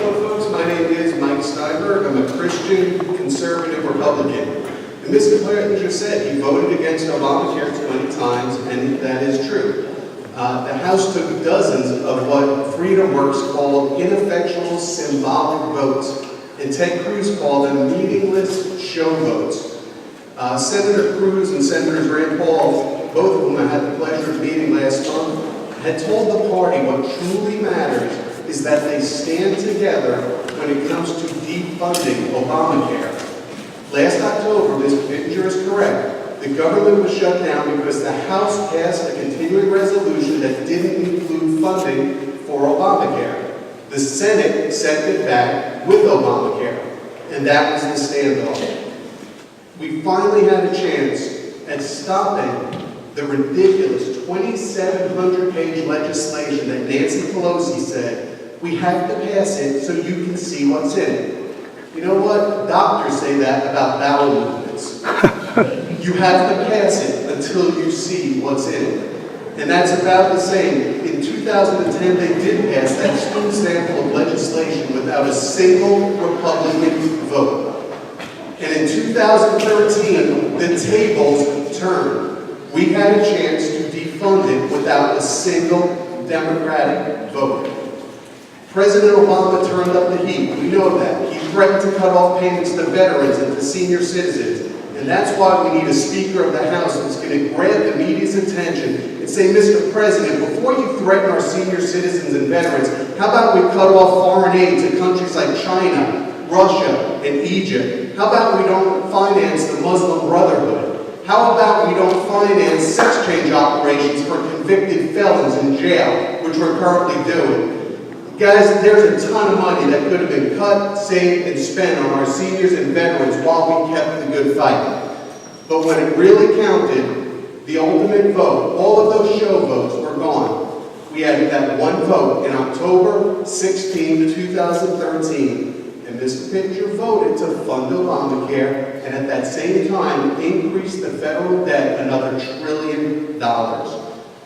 Hello folks, my name is Mike Steinberg. I'm a Christian conservative Republican. And Mr. Pittenger said he voted against Obamacare 20 times, and that is true. The House took dozens of what Freedom Works called ineffectual symbolic votes, and Ted Cruz called them meaningless show votes. Senator Cruz and Senators Rand Paul, both of whom I had the pleasure of meeting last month, had told the party what truly matters is that they stand together when it comes to defunding Obamacare. Last October, Mr. Pittenger is correct, the government was shut down because the House passed a continuing resolution that didn't include funding for Obamacare. The Senate sent it back with Obamacare, and that was the standoff. We finally had a chance at stopping the ridiculous 2,700-page legislation that Nancy Pelosi said, we have to pass it so you can see what's in it. You know what? Doctors say that about bowel movements. You have to pass it until you see what's in it. And that's about the same. In 2010, they did pass that spoon sample of legislation without a single Republican vote. And in 2013, the tables turned. We had a chance to defund it without a single Democratic vote. President Obama turned up the heat. We know that. He threatened to cut off payments to veterans and to senior citizens. And that's why we need a Speaker of the House that's going to grab the media's attention and say, Mr. President, before you threaten our senior citizens and veterans, how about we cut off foreign aid to countries like China, Russia, and Egypt? How about we don't finance the Muslim Brotherhood? How about we don't finance sex change operations for convicted felons in jail, which we're currently doing? Guys, there's a ton of money that could have been cut, saved, and spent on our seniors and veterans while we kept the good fight. But when it really counted, the ultimate vote, all of those show votes were gone. We had that one vote in October 16, 2013, and Mr. Pittenger voted to fund Obamacare, and at that same time increased the federal debt another $1 trillion.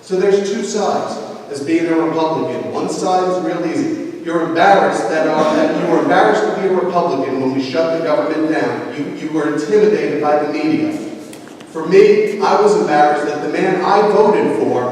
So there's two sides. As being a Republican, one side is real easy. You're embarrassed that you were embarrassed to be a Republican when we shut the government down. You were intimidated by the media. For me, I was embarrassed that the man I voted for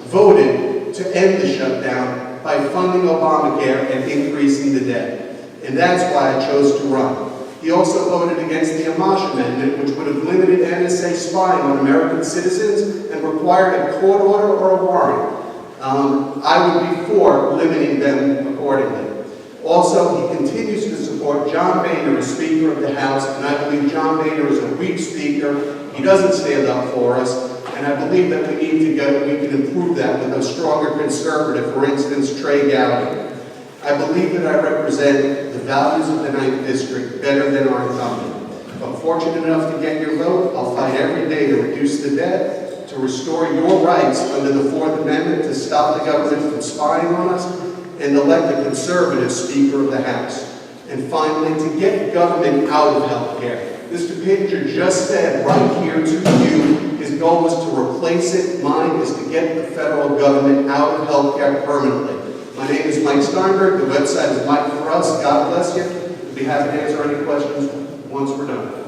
voted to end the shutdown by funding Obamacare and increasing the debt. And that's why I chose to run. He also voted against the Amash Amendment, which would have limited NSA spying on American citizens and required a court order or a warrant. I would be for limiting them accordingly. Also, he continues to support John Boehner as Speaker of the House, and I believe John Boehner is a weak speaker. He doesn't stand up for us, and I believe that we can improve that with a stronger conservative, for instance, Trey Gowdy. I believe that I represent the values of the 9th District better than our incumbent. If I'm fortunate enough to get your vote, I'll fight every day to reduce the debt, to restore your rights under the 4th Amendment, to stop the government from spying on us, and elect a conservative Speaker of the House. And finally, to get government out of health care. Mr. Pittenger just said right here to you, his goal was to replace it. Mine is to get the federal government out of health care permanently. My name is Mike Steinberg. The website is Mike for Us. God bless you. We'll be happy to answer any questions once we're done.